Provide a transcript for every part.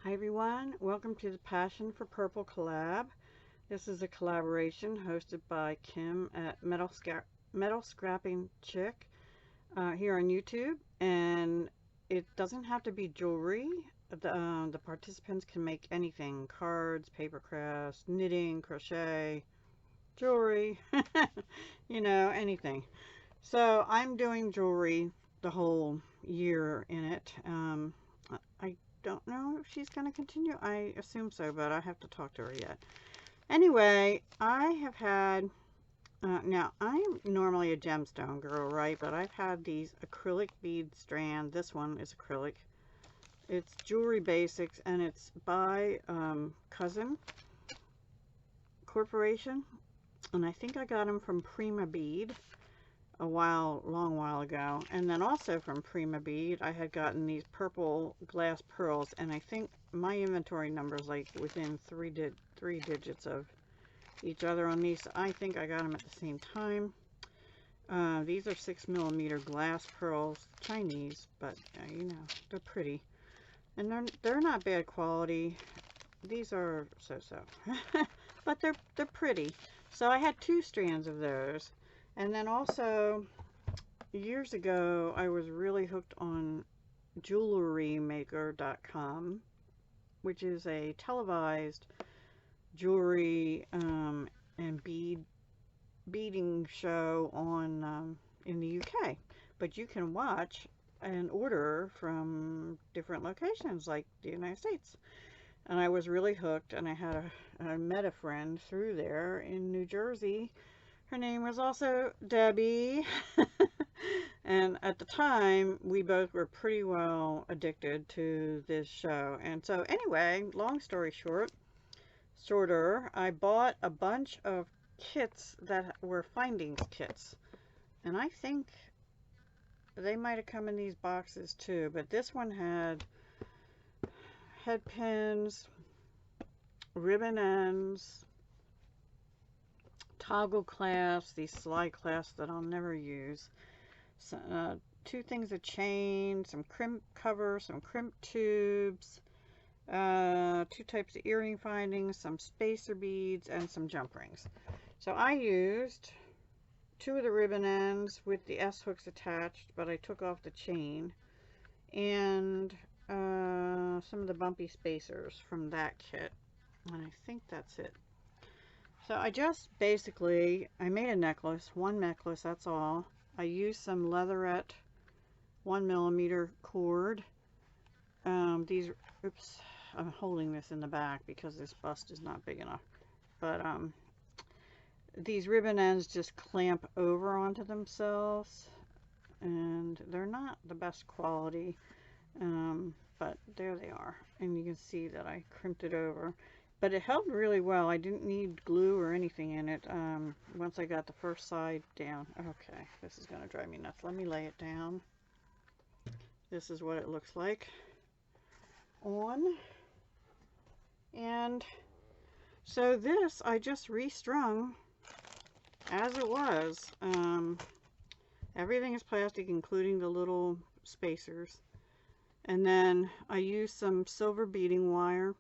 Hi everyone, welcome to the Passion for Purple collab. This is a collaboration hosted by Kim at MetalScrappinChick here on YouTube, and it doesn't have to be jewelry. The participants can make anything: cards, paper crafts, knitting, crochet, jewelry, anything. So I'm doing jewelry the whole year in it. I don't know if she's going to continue. I assume so, but I have to talk to her yet. Anyway, I have had, now I'm normally a gemstone girl, right? But I've had these acrylic bead strand. This one is acrylic. It's Jewelry Basics, and it's by Cousin Corporation. And I think I got them from Prima Bead a long while ago. And then also from Prima Bead, I had gotten these purple glass pearls, and I think my inventory number is like within three digits of each other on these. I think I got them at the same time. These are 6mm glass pearls, Chinese, but they're pretty, and they're not bad quality. These are so-so, but they're pretty. So I had 2 strands of those. And then also, years ago, I was really hooked on jewelrymaker.com, which is a televised jewelry and beading show on in the UK. But you can watch and order from different locations like the United States. And I was really hooked, and I met a friend through there in New Jersey. Her name was also Debbie. And at the time, we both were pretty well addicted to this show. And so anyway, long story shorter, I bought a bunch of kits that were findings kits. And I think they might have come in these boxes too. But this one had head pins, ribbon ends, toggle clasps, these slide clasps that I'll never use, 2 things of chain, some crimp covers, some crimp tubes, 2 types of earring findings, some spacer beads, and some jump rings. So I used 2 of the ribbon ends with the S hooks attached, but I took off the chain, and some of the bumpy spacers from that kit, and I think that's it. So I just basically, I made a necklace, 1 necklace, that's all. I used some leatherette 1mm cord. Oops, I'm holding this in the back because this bust is not big enough. But these ribbon ends just clamp over onto themselves, and they're not the best quality, but there they are. And you can see that I crimped it over. But it held really well. I didn't need glue or anything in it once I got the first side down. Okay, this is going to drive me nuts. Let me lay it down. This is what it looks like on. And so this I just restrung as it was. Everything is plastic, including the little spacers. And then I used some silver beading wire.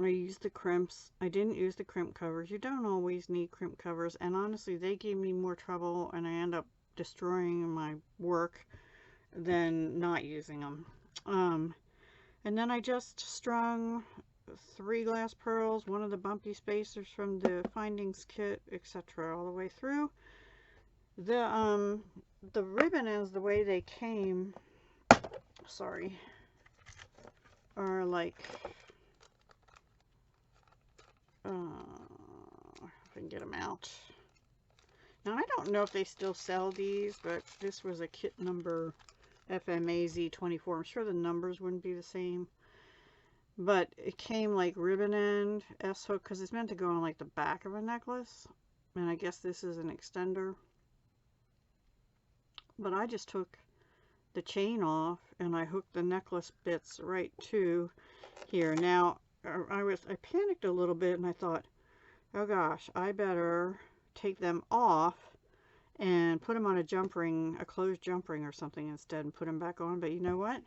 I used the crimps. I didn't use the crimp covers. You don't always need crimp covers, and honestly they gave me more trouble, and I end up destroying my work than not using them. And then I just strung 3 glass pearls, 1 of the bumpy spacers from the findings kit, etc. all the way through. The ribbon ends, the way they came, are like, if I can get them out. Now I don't know if they still sell these, but this was a kit number FMAZ24. I'm sure the numbers wouldn't be the same, but it came like ribbon end, S hook, because it's meant to go on like the back of a necklace, and I guess this is an extender. But I just took the chain off and I hooked the necklace bits right to here. Now I panicked a little bit, and I thought, oh gosh, I better take them off and put them on a jump ring, a closed jump ring or something instead, and put them back on. But you know what?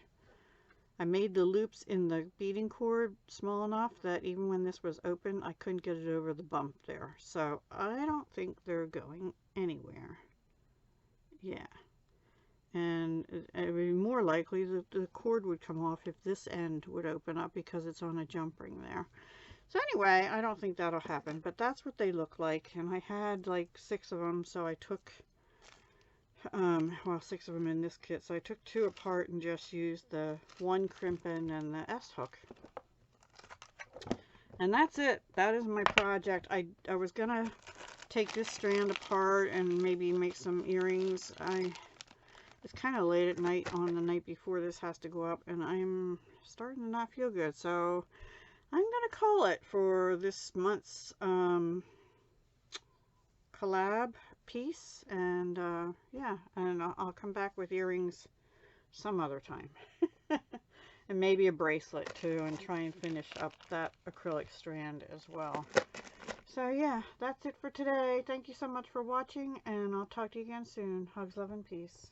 I made the loops in the beading cord small enough that even when this was open, I couldn't get it over the bump there. So I don't think they're going anywhere. Yeah. And it would be more likely that the cord would come off if this end would open up because it's on a jump ring there. So anyway, I don't think that'll happen, but that's what they look like. And I had like 6 of them, so I took, well, 6 of them in this kit. So I took 2 apart and just used the 1 crimping and the S-hook. And that's it. That is my project. I was gonna take this strand apart and maybe make some earrings. It's kind of late at night on the night before this has to go up, and I'm starting to not feel good. So I'm gonna call it for this month's collab piece, and yeah, and I'll come back with earrings some other time. And maybe a bracelet too, and try and finish up that acrylic strand as well. So yeah, that's it for today. Thank you so much for watching, and I'll talk to you again soon. Hugs, love, and peace.